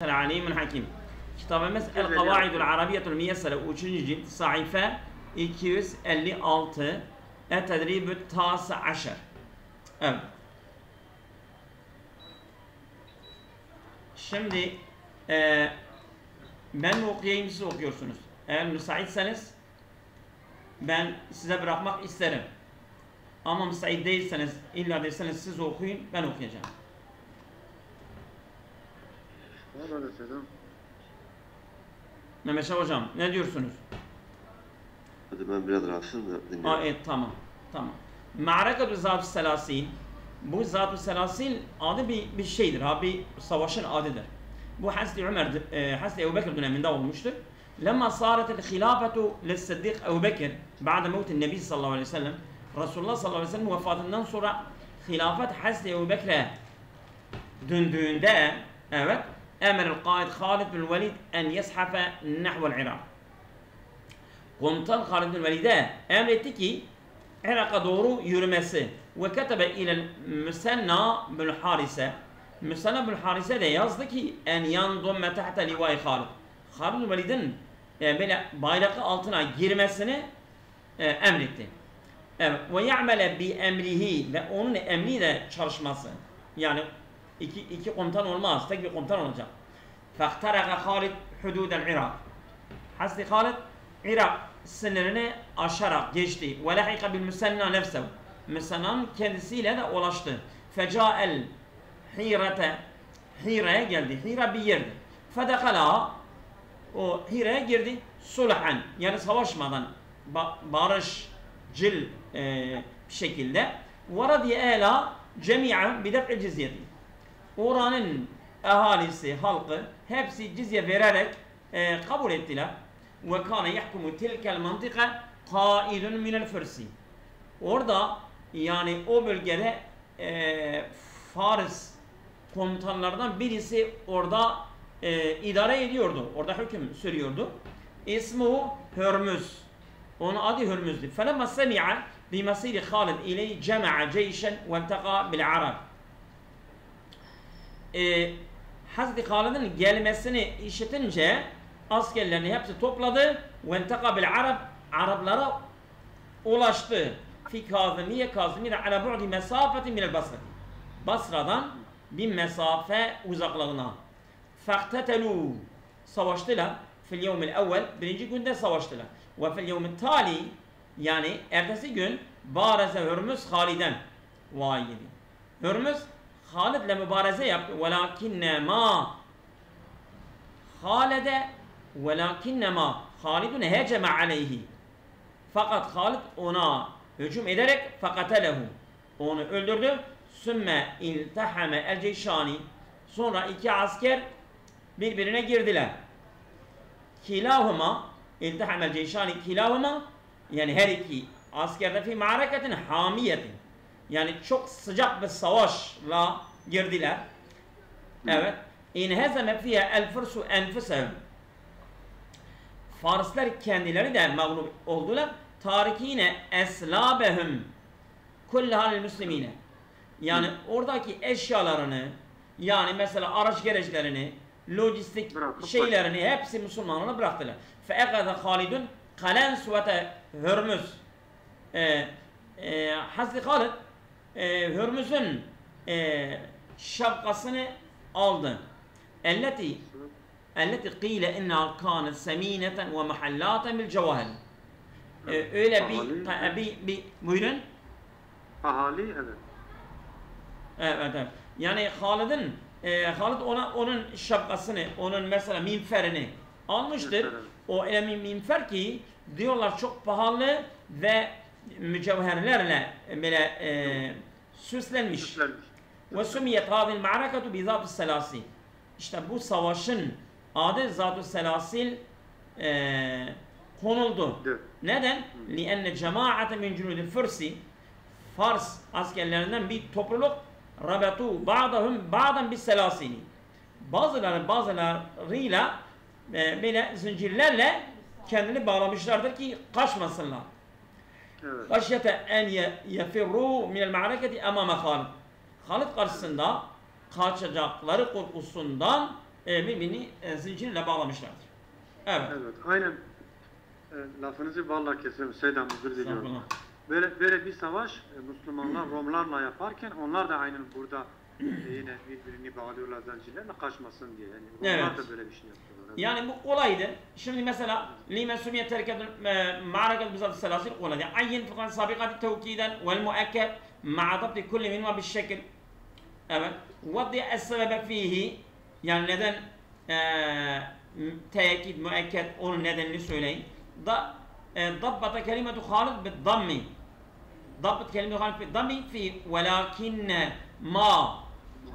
Alim Hakim. Kitabımız El-Kavaidul Arabiyetul Miyessere 3. cilt sayfa 256 Et-Tedribü Tâsı Aşer. Evet. Şimdi ben mi okuyayım, siz okuyorsunuz. Eğer müsaitseniz ben size bırakmak isterim. Ama müsait değilseniz, illa değilseniz siz okuyun, ben okuyacağım. Mehmet Şah hocam, ne diyorsunuz? Hadi ben biraz rahatsızım da dinliyorum. Evet, tamam. Ma'rakatü Zat-ı Selasil, bu Zat-ı Selasil adı bir şeydir, bir savaşın adıdır. Bu Hazreti Hazreti Ebu Bekir döneminde olmuştur. Lemma sâretel hilâfetu lissiddik Ebu Bekir, ba'de mevtin Nebi sallallahu aleyhi ve sellem, Resulullah sallallahu aleyhi ve sellem vefatından sonra hilafet Hazreti Ebu Bekir'e döndüğünde, evet, emrel Kaid Halid bin Velid en yeshafe nahvel Irak. Komutan Halid bin Velid'e emretti ki Irak'a doğru yürümesi ve ketebe ile Müsenna bin Harise. Müsenna bin Harise de yazdı ki en yandumme tahte livai Halid. Halid bin Velid'in böyle bayrakı altına girmesini emretti. Evet. Ve ya'mele bi emrihi, ve onun emriyle çalışması. Yani iki komutan olmaz, tek bir komutan olacak. Fahtaraka Halid hududel Irak. Hazreti Halid Irak sınırını aşarak geçti. Ve lahika bil Müsenna nefsehu. Müsenna'nın kendisiyle de ulaştı. Feca'el Hirete, Hire'ye geldi. Hire bir yerdi. Fedekala, o Hire'ye girdi. Sulhan, yani savaşmadan, barışçıl bir şekilde. Ve radiye ehla cemi'a bidef'i cizyeti. Oranın ahalisi, halkı hepsi cizye vererek kabul ettiler. Ve kâne yahkumu tilkel mantıka kaidun minel fırsi. Orada, yani o bölgede Faris komutanlardan birisi orada idare ediyordu. Orada hüküm sürüyordu. İsmu Hürmüz. Onun adı Hürmüz'dü. Felemma semi'a bimasiri Halid ileyhi cema'a ceyşen ve iltaka bil Arab. Hazreti Halid'in gelmesini işitince askerlerini hepsi topladı ve iltaka bil Arab, Araplara ulaştı. Fi Kazimiye, Kazimiye ala bu'di mesafeti minel Basrati. Basra'dan bir mesafe uzaklığına. Fahtetelu, savaştılar. Fil yevmil evvel, birinci günde savaştılar. Ve fil yevmil tali, yani ertesi gün bareze Hürmüz Halid'en. Vay gibi. Hürmüz Halid'le mübareze yaptı. Velakinnema Halid'e velakinnema Halidun heceme aleyhi. Fakat Halid ona hücum ederek fakatelehu, onu öldürdü. Sümme iltahame el ceyşani, sonra iki asker birbirine girdiler. Kilahuma iltahame el ceyşani kilahuma, yani her iki askerde fi ma'raketin hamiyetin, yani çok sıcak bir savaşla girdiler. Evet. İnhezeme fiye el fırsu enfusehum. Farslar kendileri de mağlup oldular. Tarikine eslabehum kullahal müslimine. Yani oradaki eşyalarını, yani mesela araç gereçlerini, lojistik şeylerini hepsi Müslümanlara bıraktılar. Fe'ekade Halidun kalen suvete Hürmüz. Hazreti Halid Hürmüz'ün şapkasını aldı. Elleti qîle innâ kânet semîneten ve mahallâten bil cevâhir. Öyle bir buyurun. Ahali, evet. Evet. Yani Halid onun şapkasını, onun mesela minferini almıştır. O öyle minfer ki diyorlar çok pahalı ve mücevherlerle böyle süslenmiş. Ve sumiyet hadil ma'rakatu bi zat-ı selasil. İşte bu savaşın adı Zat-ı Selasil konuldu. Neden? Li'enne cemaate min cunudil fırsi, Fars askerlerinden bir topluluk rabetu ba'dahum ba'dan bis selasili. Bazılarıyla böyle zincirlerle kendini bağlamışlardır ki kaçmasınlar. Haşyete en yefirru minel ma'raketi emame Halid. Halid karşısında kaçacakları korkusundan birbirini zincirle bağlamışlardır. Evet. Evet, aynen. Lafınızı vallahi kesiyorum. Seydam, özür diliyorum. Böyle bir savaş Müslümanlar Romlarla yaparken onlar da aynen burada yine birbirini bağlıyorlar zincirlerle kaçmasın diye. Yani Romlar da böyle bir şey yapıyorlar. Evet. Yani bu kolaydı. Şimdi mesela لما سميت تركة معركة بذات السلاسل قولها عين فقط سابقات توكيدا والمؤكد مع ضبط كل منهما بالشكل. Evet. وضع السبب فيه yani neden tekit müekked onun nedenini söyleyin. ضبط كلمة خالد بالضم. ضبط كلمة خالد بالضم في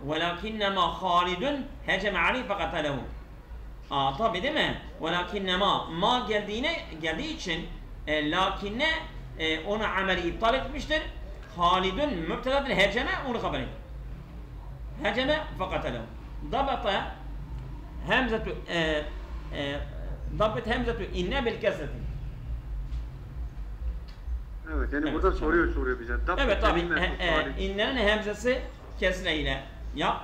ولكنما خالد هجم عليه فقتله. Tabi değil mi? وَلَكِنَّمَا ma geldiği için lakinne onu ameli iptal etmiştir. Halidun mübtedadır heceme onu haber ediyor. Heceme fakatelehu. Dabata hemzetu inne bil kesreti. Evet yani burada soruyor bize. Evet tabi innenin hemzesi kesre ile ya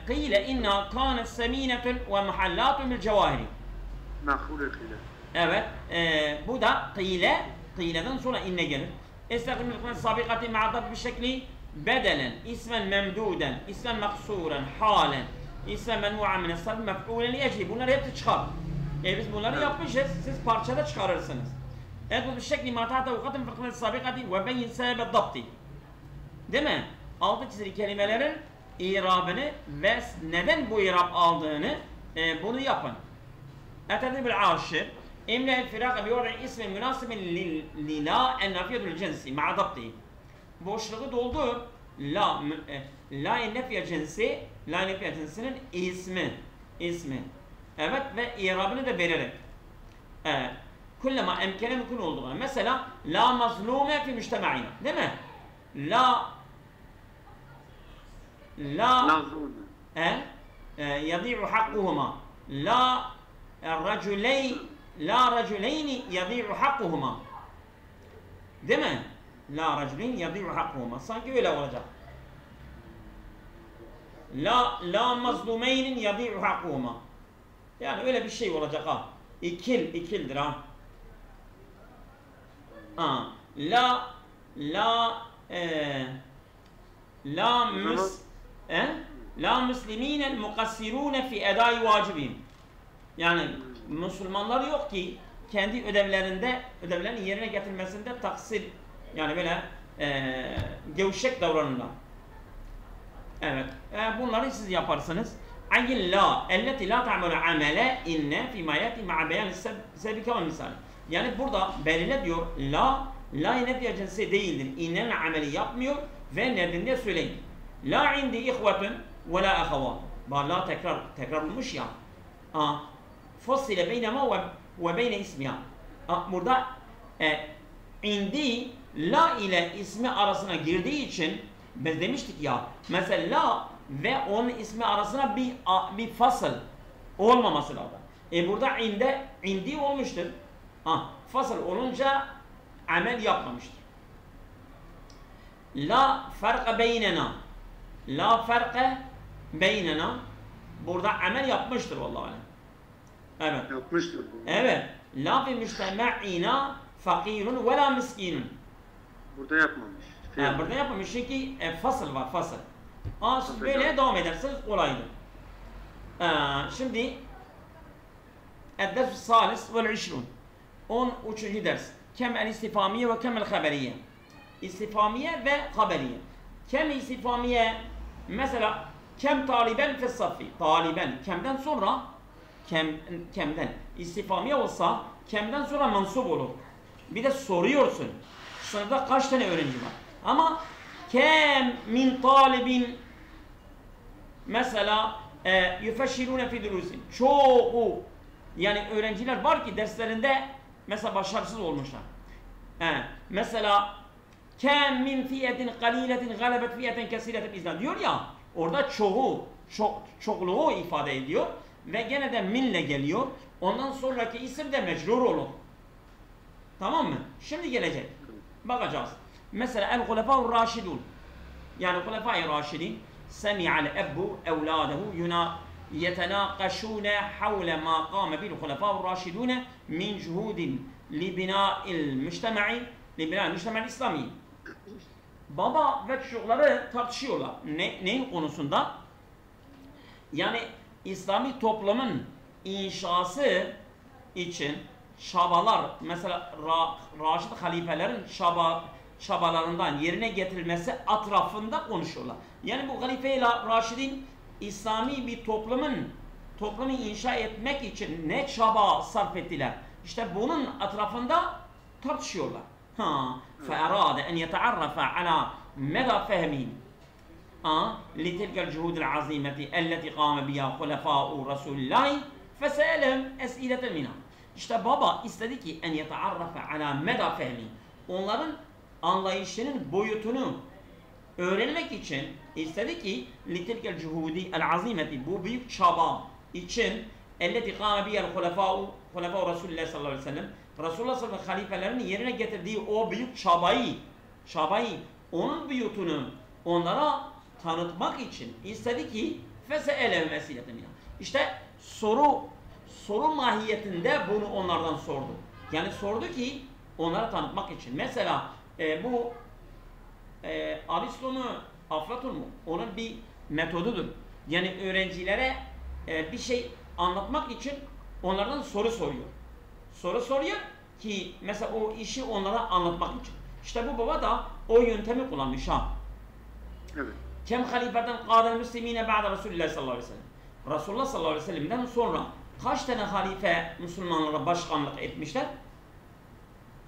kıyle inna kânet semînetun ve muhallatun bil cevahiri. Mehulü kıyle. Evet bu da kıyleden sonra inne gelir. Estağfirullah min sabikati ma'dab bir şekli bedelen, ismen memduden, ismen maksuren, halen, ismen menmu'an min es-sarf mef'ulen li ecli. Bunları hepsi çıkar. Biz bunları yapmışız. Siz parçada çıkarırsınız. Evet bu bir şekli mata'ta vukatin fıkhın sabikati ve beyin sebeb dabti. Değil mi? Altı çizili kelimelerin irabını ve neden bu irab aldığını bunu yapın. Etedibül aşir imle firaka bi vada ismin münasibin li la ennafiyedül cinsi ma'a dabti. Boşluğu doldur. La ennefiye cinsinin ismi. Evet ve irabını da vererek. Kullama emkene mümkün olduğuna. Mesela la mazlume fi müştema'ina. Değil mi? Yadi'u hakkuhuma. La raculeyni yadi'u hakkuhuma. Değil mi? La raculeyni yadi'u hakkuhuma. Sanki öyle olacak. La mazlumeynin yadi'u hakkuhuma. Yani öyle bir şey olacak ha. İkildir ha. La müsliminel mukassirune fi edai vacibihim. Yani Müslümanlar yok ki kendi ödevlerini yerine getirmesinde taksir yani böyle gevşek davranırlar. Evet. Bunları siz yaparsınız. Ayyin la elleti la ta'melu amele inne fi ma yati ma'a beyan sebike ve misal. Yani burada belirle diyor la ne diye cinsi değildir. İnnenin ameli yapmıyor ve nedeni söyleyin. La indi ihvetun ve la ahavat. La tekrar olmuş ya. Fassile beynema ve beyne ismiha. Burada indi la ile ismi arasına girdiği için biz demiştik ya mesela la ve onun ismi arasına bir fasıl olmaması lazım. Burada indi olmuştur. Fasıl olunca amel yapmamıştır. La farka beynena. La farka beynena. Burada amel yapmıştır vallahi. Evet. Yapmıştır. Evet. La fi müştema'ina fakirun ve la miskinun. Burada yapmamış. Burada yapmamış çünkü fasıl var fasıl. Siz böyle devam ederseniz kolaydır. Şimdi Ed-ders salis vel 20. 13. ders. Kem el istifamiye ve kem el haberiye. İstifamiye ve haberiye. Kem istifamiye mesela kem taliben fi safi. Taliben kemden sonra kemden istifamiye olsa kemden sonra mensup olur. Bir de soruyorsun. Sınıfta kaç tane öğrenci var? Ama kem min talibin mesela yufeşşirune fi durusin. Çoğu yani öğrenciler var ki derslerinde mesela başarısız olmuşlar. Mesela kem min fiyetin qaliletin galebet fiyeten kesireten izlan diyor ya orada çokluğu ifade ediyor ve gene de minle geliyor. Ondan sonraki isim de mecrur olur. Tamam mı? Şimdi gelecek. Bakacağız. Mesela el-hulefâ'ur râşidûn. Yani hulefâ-i râşidîn semi'al ebbu evlâdehu يتناقشون حول ما قام به الخلفاء الراشدون من جهود لبناء المجتمع الإسلامي. Baba ve çocukları tartışıyorlar. Neyin konusunda? Yani İslami toplumun inşası için çabalar, mesela Raşid halifelerin çabalarından yerine getirilmesi atrafında konuşuyorlar. Yani bu halife ile Raşid'in İslami bir toplumu inşa etmek için ne çaba sarf ettiler? İşte bunun atrafında tartışıyorlar. فأراد أن يتعرف على مدى فهمهم لتلك الجهود العظيمة التي قام بها خلفاء رسول الله فسألهم أسئلة منها. İşte baba istedi ki en yeta'arrafe ala meda fehmi. Onların anlayışının boyutunu öğrenmek için istedi ki litilkel cuhudi el azimeti, bu büyük çaba için elleti kâme biyel hulefâ'u Resulullah sallallahu aleyhi ve sellem, Resulullah sallallahu aleyhi ve sellem halifelerinin yerine getirdiği o büyük çabayı onun boyutunu onlara tanıtmak için istedi ki fese'elehum esileten minha. İşte soru mahiyetinde bunu onlardan sordu. Yani sordu ki onlara tanıtmak için. Mesela bu Aristo mu, Aflatun mu? Onun bir metodudur. Yani öğrencilere bir şey anlatmak için onlardan soru soruyor. Soru soruyor ki mesela o işi onlara anlatmak için. İşte bu baba da o yöntemi kullanmış ha. Evet. Kem halifeden kâdel müslimine ba'de Resulullah sallallahu aleyhi ve sellem. Resulullah sallallahu aleyhi ve sellem'den sonra kaç tane halife Müslümanlara başkanlık etmişler?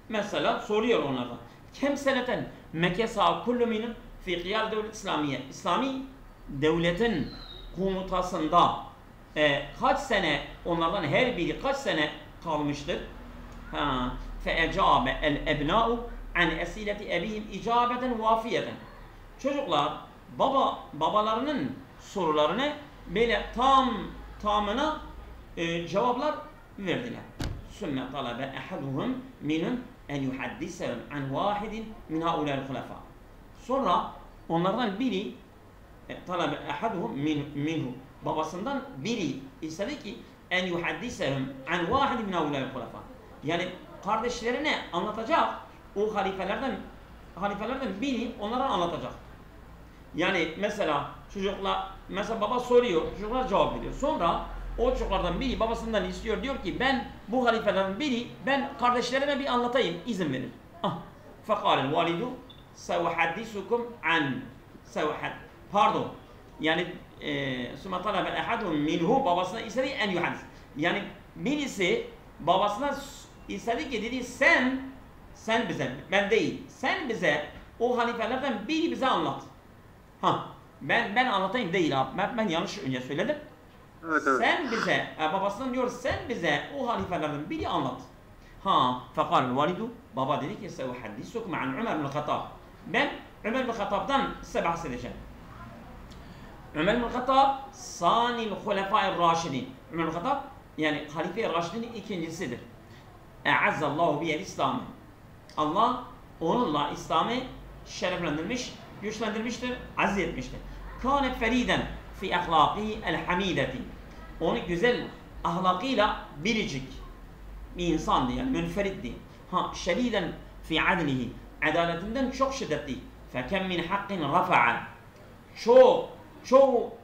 Mesela soruyor onlardan. Kem seneten mekesa kullu minun fi qiyal devlet İslamiye. İslami devletin komutasında kaç sene, onlardan her biri kaç sene kalmıştır? فَاَجَابَ الْاَبْنَاءُ عَنْ اَسِيلَةِ اَبِهِمْ اِجَابَةً وَافِيَةً. Çocuklar babalarının sorularını böyle tamına cevaplar verdiler. ثُمَّ طَلَبَ اَحَدُهُمْ مِنْهُمْ اَنْ يُحَدِّسَهُمْ عَنْ وَاحِدٍ مِنْ هَؤُلَاءِ الْخُلَفَاءِ. Sonra onlardan biri طَلَبَ اَحَدُهُمْ مِنْهُ, babasından biri istedi ki en yuhaddisehum an vahid min haulâ'il hulefâ. Yani kardeşlerine anlatacak, o halifelerden biri onlara anlatacak. Yani mesela mesela baba soruyor, çocuklar cevap veriyor. Sonra o çocuklardan biri babasından istiyor, diyor ki ben bu halifelerden biri, ben kardeşlerime bir anlatayım, izin verin. Fekâlel validu sevuhaddisukum an pardon. Yani sümme talebe ehadun minhu, babasına istedi en yuhaddis. Yani birisi babasına istedi ki dedi sen bize, ben değil, sen bize o halifelerden biri bize anlat. Ben anlatayım değil abi. Ben yanlış önce söyledim. Evet. Sen bize, babasından diyor sen bize o halifelerden biri anlat. Fekâlel validu, baba dedi ki sevuhaddisukum an Ömer bin Hattab. Ben Ömer bin Hattab'dan size bahsedeceğim. Ömer bin Hattab sanil hulefâ'ir râşidin. Ömer bin Hattab yani halife-i Raşid'in ikincisidir. E'azzallahu biyel İslam'ı. Allah onunla İslam'ı şereflendirmiş, güçlendirmiştir, aziz etmiştir. Kâne feriden fi ahlâkihi el hamîdeti. Onu güzel ahlakıyla biricik bir insandı, yani münferitti. Şeriden fi adlihi. Adaletinden çok şiddetli. Fekem min hakkin rafa'a.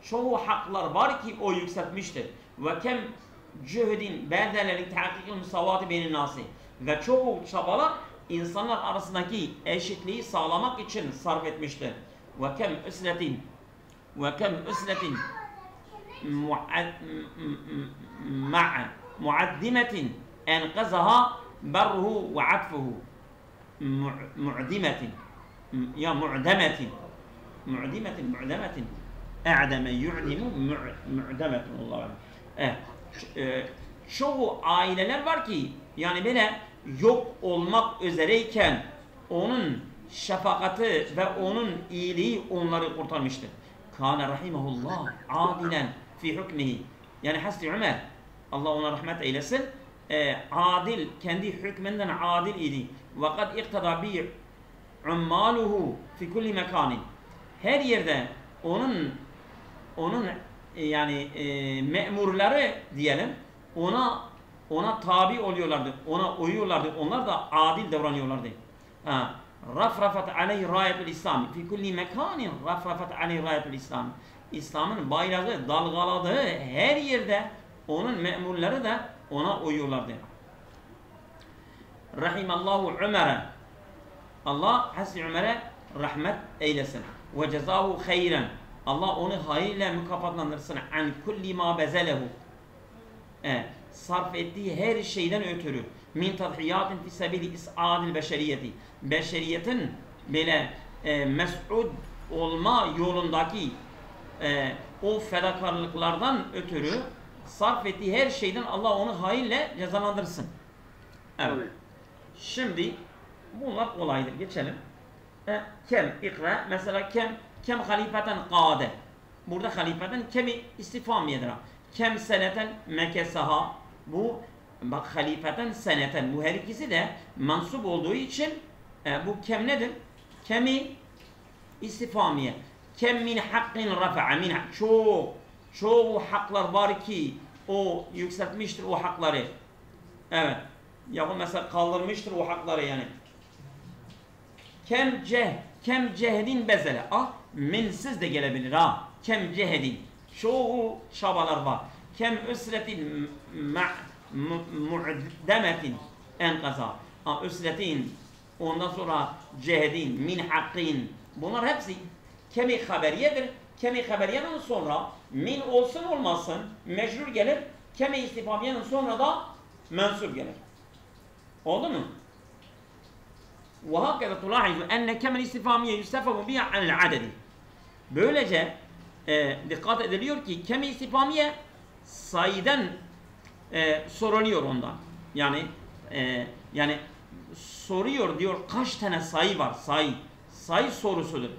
Çoğu haklar var ki o yükseltmiştir. Ve kem cühdin bedelen tahkikil musavvati beynin nasi. Ve çoğu çabalar insanlar arasındaki eşitliği sağlamak için sarf etmiştir. Ve kem üsletin muaddimetin enqazaha berruhu ve atfuhu. Mu'demetin e'deme yu'dimu mu'demetin. Çoğu aileler var ki yani böyle yok olmak üzereyken onun şefakati ve onun iyiliği onları kurtarmıştır. Kâne rahimahullah adilen fi hükmihi. Yani Hazreti Ömer, Allah ona rahmet eylesin, adil, kendi hükmünden adil idi. Ve kad ikteda bi ummaluhu fi kulli mekanin. Her yerde onun yani memurları diyelim ona tabi oluyorlardı. Ona uyuyorlardı. Onlar da adil davranıyorlardı. Rafrafat aleyhi rayetul İslam. Fi kulli mekanin rafrafat aleyhi rayetul İslam. İslam'ın bayrağı dalgaladığı her yerde onun memurları da ona uyuyorlardı. Rahimallahu Ömer'e. Allah Hazreti Ömer'e rahmet eylesin. Ve cezahu hayran. Allah onu hayırla mükafatlandırsın. An kulli ma bezelehu. Sarf ettiği her şeyden ötürü. Min tadhiyatin fi sebili is'adil beşeriyeti. Beşeriyetin böyle mes'ud olma yolundaki o fedakarlıklardan ötürü sarf ettiği her şeyden Allah onu hayırla cezalandırsın. Evet. Şimdi bunlar kolaydır. Geçelim. Kem, ikra. Mesela kem halifeten kade. Burada halifeten kemi istifamiyedir. Kem seneten mekesaha. Bu bak halifeten seneten. Bu her ikisi de mansup olduğu için bu kem nedir? Kemi istifamiye. Kem min hakkin rafa'a. Çoğu haklar var ki o yükseltmiştir o hakları. Evet. Ya mesela kaldırmıştır o hakları yani. Kem cehdin bezele. Minsiz de gelebilir ha. Kem cehdin. Çoğu çabalar var. Kem üsretin mu'demetin enkaza. Üsretin. Ondan sonra cehdin, min hakkin. Bunlar hepsi kemi haberiyedir. Kemi haberiyeden sonra min olsun olmasın mecrur gelir. Kemi istifamiyeden sonra da mensup gelir. Oldu mu? وهكذا تلاحظ أن كم الاستفهامية يستفهم بها عن العدد. Böylece dikkat ediliyor ki kem istifhamiye sayıdan soruluyor ondan. Yani soruyor diyor kaç tane sayı var? Sayı sorusudur.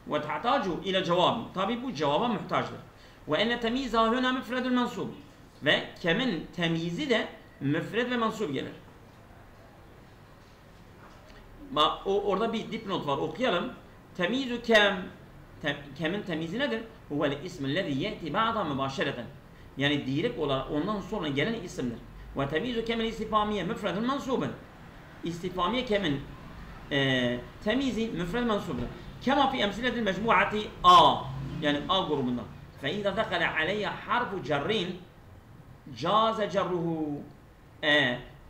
Ve tahtacu ile cevabı. Tabi bu cevaba muhtaçtır. Ve enne temyiza huna müfredül mensub. Ve kemin temyizi de müfred ve mensub gelir. Orada bir dipnot var. Okuyalım. Temyizu kemin temyizi nedir? Huvel ismillezî ye'ti ba'da mübaşereten. Yani direkt olarak ondan sonra gelen isimdir. Ve temyizu kemin istifamiye müfredül mensubun. İstifamiye kemin temyizi müfred mensubdur. Kema fi emsiletil mecmuati A. Yani A grubundan. Fe izâ dekale aleyye harfu cerrin caze cerruhu.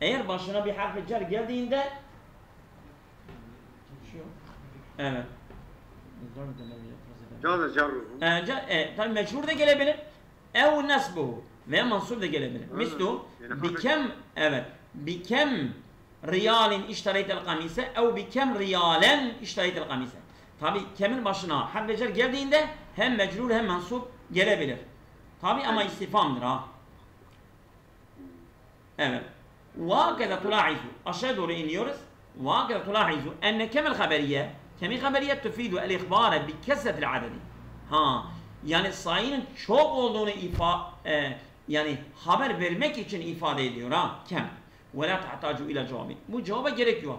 Eğer başına bir harf-i cer geldiğinde evet. Caze cerruhu. Tabi mecbur da gelebilir. Ev nesbuhu. Veya mansub da gelebilir. Mislu bikem riyalin iştareytel kamise ev bikem riyalen iştareytel kamise. Tabi kemin başına harf-i cer geldiğinde hem mecrur hem mansub gelebilir. Tabi ama istifamdır ha. Evet. وَاَكَذَا تُلَاعِزُ Aşağı doğru iniyoruz. وَاَكَذَا تُلَاعِزُ اَنَّ كَمَ الْخَبَرِيَّةِ Kemi haberiye tüfidu el-ihbare bi kesretil adedi. Yani sayının çok olduğunu yani haber vermek için ifade ediyor ha. Kem. Ve la tahtacu ila cevabi. Bu cevaba gerekiyor.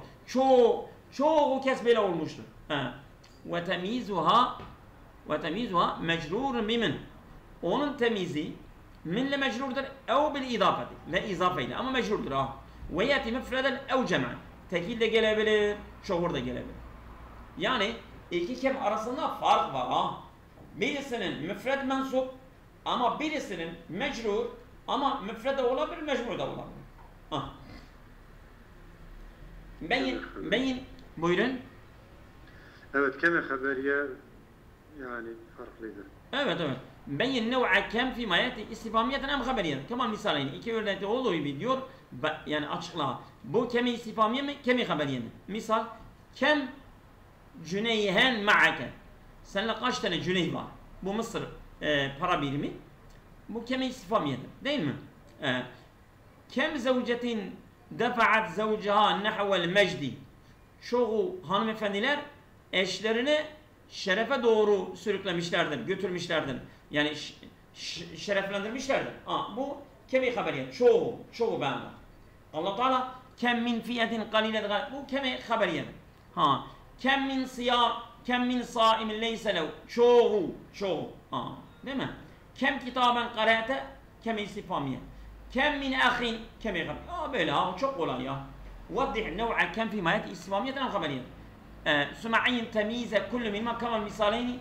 Çoğu kez böyle olmuştur. Ve temyizuha mecrurun bimin. Onun temizi minle mecrurdur ev bil idafeti. Ve izafeyle ama mecrurdur ha. Ve yeti müfreden ev cem'an. Tekil de gelebilir, çoğur da gelebilir. Yani iki kem arasında fark var ha. Birisinin müfred mensup ama birisinin mecrur ama müfred de olabilir, mecrur da olabilir. Beyin buyurun. Evet, keme haberiye yani farklıydı. Evet. Beyin nev'a kem fi mayeti istifamiyeten em haberiyen. Kemal misalini iki örnekte olduğu gibi diyor yani açıkla. Bu kemi istifamiye mi, kemi haberiye mi? Misal kem cüneyhen ma'ake. Seninle kaç tane cüney var? Bu Mısır para birimi. Bu kemi istifamiyedir. Değil mi? Kem zevcetin defa'at zevcaha nehvel mecdi. Çoğu hanımefendiler eşlerini şerefe doğru sürüklemişlerdir, götürmüşlerdir. Yani şereflendirmişlerdir. Bu kemi haberiye. Çoğu beğenler. Allah Teala kem min fiyetin kaliletin. Bu kemi haberiyedir. Kem min siyam, kem min saimin leyse lev. Çoğu. Değil mi? Kem kitaben qara'te kem istifamiye. Kem min ahin kem iqab. Böyle ha çok kolay ya. وضح نوع كم في مايات استفهامية خبرية. ثم عين تمييز كل منهما كما misaleyni.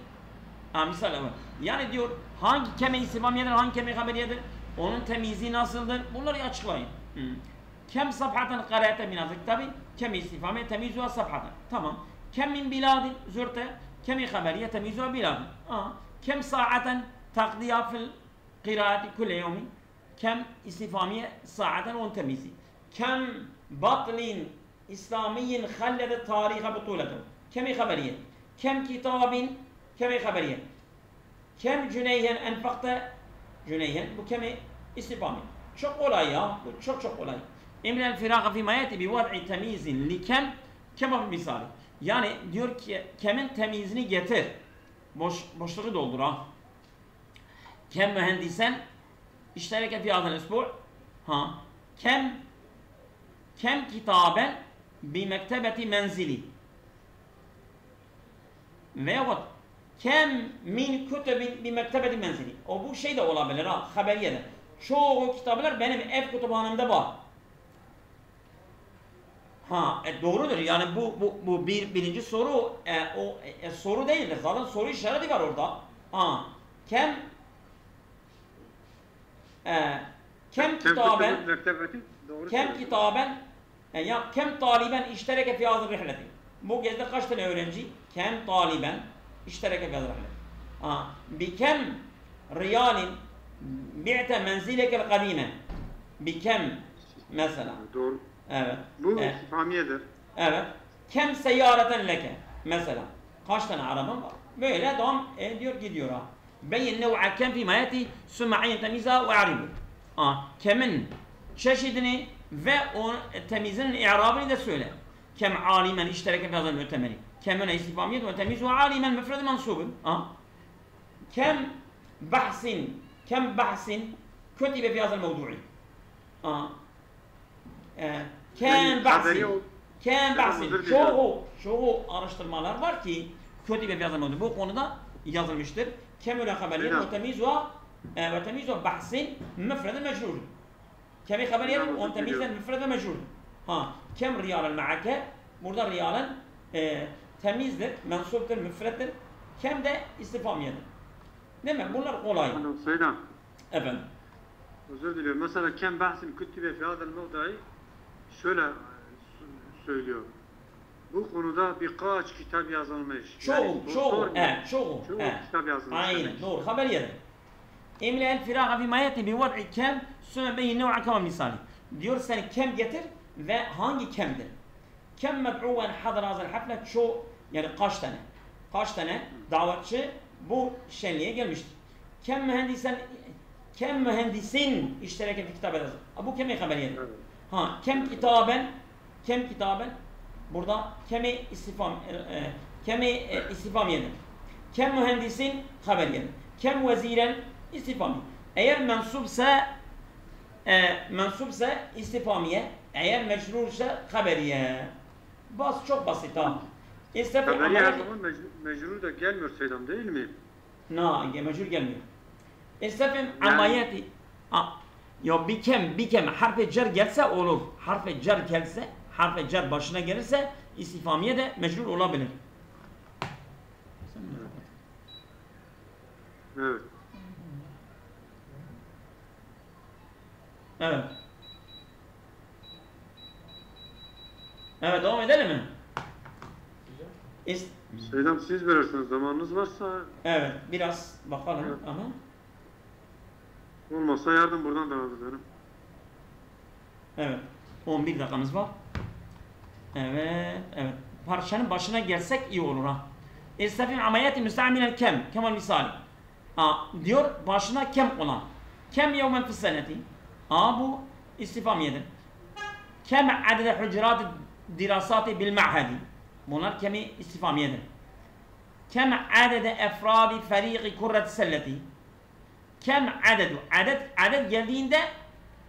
Misal evet. Yani diyor hangi keme istifhamiyedir, hangi keme haberiyedir? Onun temyizi nasıldır? Bunları açıklayın. Kem safhaten qara'te min kitabı kem istifhamiye temyizu safhaten. Tamam. Kem min biladin zürte kem haberiye temyizu biladin. Kem saaten takdiya fil qiraati kulle yevmin kem istifhamiye saaten on temyizi. Kem batlin İslamiyin hallede tarihe butulete. Kem haberiye. Kem kitabin kem haberiye. Kem cüneyhen enfakte cüneyhen. Bu kemi istifhami. Çok kolay ya. Bu çok kolay. İmrel firaka fi mayeti bi vad'i temizin li kem kema misali. Yani diyor ki kemin temizini getir. Boşluğu doldur ha. Kem mühendisen iştereke fi hadal usbu' ha. Kem kitaben bi mektebeti menzili. Veyahut kem min kütübin bi mektebeti menzili. O bu şey de olabilir ha, haberiye de. Çoğu kitaplar benim ev kütüphanemde var. Doğrudur. Yani bu birinci soru soru değildir. Zaten soru işareti var orada. Kem kitaben kem kitaben ya kem taliben iştereke fi hazır rihleti. Bu gezde kaç tane öğrenci kem taliben iştereke fi hazır rihleti. Bi kem riyalin bi'te menzilekel kadime. Bi kem mesela. Doğru. Evet. Bu istifhamiyedir. Evet. Kem seyyareten leke. Mesela. Kaç tane araban var? Böyle devam ediyor gidiyor ha. Beyin nev'a kem fi mayeti sümme ayin temiza ve aribu. Kemin çeşidini ve onun temizinin i'rabını da söyle. Kem alimen iştereke fi hazal mütemeli. Kemin istifhamiyet ve temiz ve alimen müfredi mansubun. Kem bahsin kütübe fi hazal mevdu'i. Kem bahsin. Çoğu araştırmalar var ki kütübe fi hazal mevdu'i. Bu konuda yazılmıştır. Kemül haberiyet ve temiz ve bahsin müfredi mecrur. Kemi haberiyet ve temizden müfredi mecrur. Kem riyalen ma'ake. Burada riyalen temizdir, mensuptur, müfrettir. Kem de istifhamiyedir. Değil mi? Bunlar kolay. Seydam. Efendim. Özür diliyorum. Mesela kem bahsin kütübe fi hadal mevdai şöyle söylüyor. Bu konuda birkaç kitap yazılmış. Çoğu kitap yazılmış. Aynen, doğru. Haberiyedir. İmle'el firaga fi mayeti bi vad'i kem sümme beyin nev'a kema misali. Diyor sen kem getir ve hangi kemdir? Kem med'uven hadar hazal hafle yani kaç tane davetçi bu şenliğe gelmiştir. Kem mühendisin iştereke fi kitap yazır. Bu kemi haberiyedir. Kem kitaben burada kemi istifhamiyedir. Kem mühendisin haberiyedir. Kem veziren istifhami. Eğer mensupsa istifhamiye, eğer meşrursa haberiye. Çok basit ha. Haberiye her zaman mecrur da gelmiyor Seydam değil mi? Mecrur gelmiyor. İstifham amayeti. Ya bir kem harfe cer gelse olur. Harfe cer başına gelirse istifhamiye de mecrur olabilir. Evet. Evet, devam edelim mi? Seydam siz verirsiniz, zamanınız varsa. Evet, biraz bakalım ama. Olmazsa yardım buradan devam edelim. Evet, 11 dakikamız var. Evet. Parçanın başına gelsek iyi olur ha. İstafim ameliyati müstamilen kem. Kemal misali. Diyor başına kem olan. Kem yevmen fis seneti. Bu istifamiyedir. Kem adede hücrat dirasati bil ma'hadi. Bunlar kemi istifamiyedir. Kem adede efradi fariqi kurret selleti. Kem adedu. Adet geldiğinde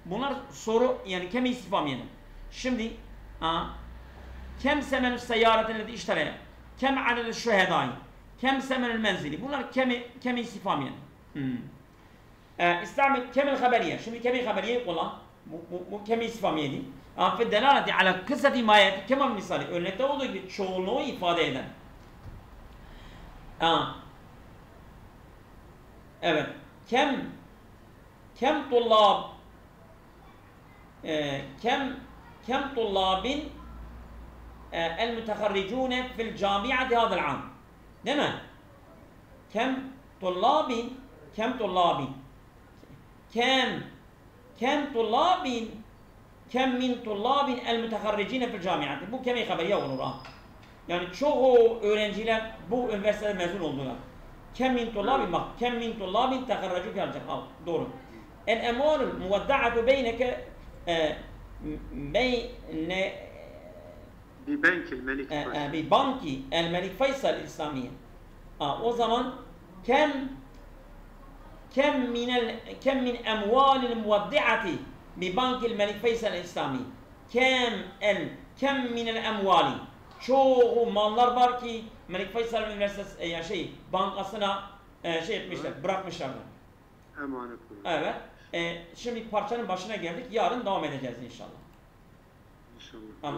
bunlar soru yani kemi istifamiyedir. Şimdi kem semenü seyyaretelleti iştereye. Kem adede şühedai. Kem semenül menzili. Bunlar kemi istifamiyedir. استعمل كم الخبرية. Şimdi كم الخبرية kullan. Bu كم istifamiye değil. Ve delaleti ala kısati mayeti kemal misali. Örnekte olduğu gibi çoğunluğu ifade eden. Evet. Kem tullab kem tullabin el müteharricune fil camiati hadal am. Değil mi? Kem tullabin kem min tullabin el müteharricine fil camiati. Bu kemi haberiye olur ha. Yani çoğu öğrenciler bu üniversitede mezun oldular. Kem min tullabin bak. Kem min tullabin teharracu gelecek. Al. Doğru. El emalul muvadda'atu beyneke beyne bi banki el Melik Faysal İslamiye. O zaman kem min emvalil muvaddi'ati bi bankil Melik Faysal İslami. Kem min el emvali. Çoğu mallar var ki Melik Faysal Üniversitesi bankasına etmişler, bırakmışlardır. Emanet olun. Evet. Şimdi parçanın başına geldik. Yarın devam edeceğiz inşallah. İnşallah. Allah